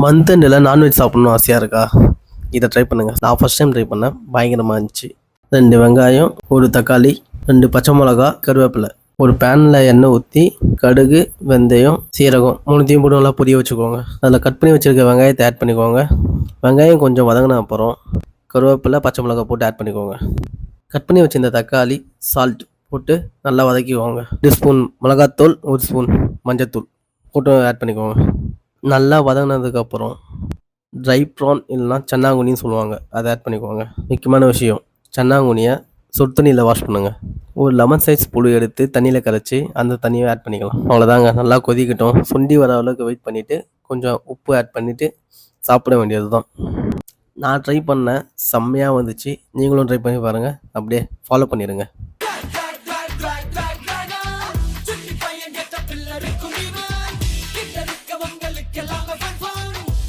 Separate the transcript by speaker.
Speaker 1: Month எண்டில் non veg சாப்பிட்ணும் ஆசையாக இருக்கா? இதை ட்ரை பண்ணுங்கள். நான் ஃபஸ்ட் டைம் ட்ரை பண்ணேன், பயங்கரமாக இருந்துச்சு. 2 வெங்காயம், 1 தக்காளி, 2 பச்சை மிளகா, கருவேப்பிலை. ஒரு பேனில் எண்ணெய் ஊற்றி கடுகு, வெந்தயம், சீரகம் 3த்தையும் போட்டு நல்லா பொரிய வச்சுக்கோங்க. அதில் கட் பண்ணி வச்சுருக்க வெங்காயத்தை ஆட் பண்ணிக்கோங்க. வெங்காயம் கொஞ்சம் வதங்கின அப்புறம் கருவேப்பிலை, பச்சை மிளகா போட்டு ஆட் பண்ணிக்கோங்க. கட் பண்ணி வச்சுருந்த தக்காளி, சால்ட் போட்டு நல்லா வதக்கிக்கோங்க. 1 ஸ்பூன் மிளகாத்தூள், 1 ஸ்பூன் மஞ்சத்தூள் போட்டு ஆட் பண்ணிக்கோங்க. நல்லா வதங்கினதுக்கப்புறம் ட்ரை ப்ரான் இல்லைனா சன்னாங்குனின்னு சொல்லுவாங்க, அதை ஆட் பண்ணிக்கோங்க. முக்கியமான விஷயம், சன்னாங்குனியை சுடு தண்ணியில் வாஷ் பண்ணுங்கள். ஒரு லெமன் சைஸ் புளி எடுத்து தண்ணியில் கரைச்சி அந்த தண்ணியை ஆட் பண்ணிக்கலாம். அவ்வளோதாங்க. நல்லா கொதிக்கட்டும். சுண்டி வர அளவுக்கு வெயிட் பண்ணிவிட்டு கொஞ்சம் உப்பு ஆட் பண்ணிவிட்டு சாப்பிட வேண்டியது தான். நான் ட்ரை பண்ணேன், செம்மையாக வந்துச்சு. நீங்களும் ட்ரை பண்ணி பாருங்கள். அப்படியே ஃபாலோ பண்ணிடுங்க.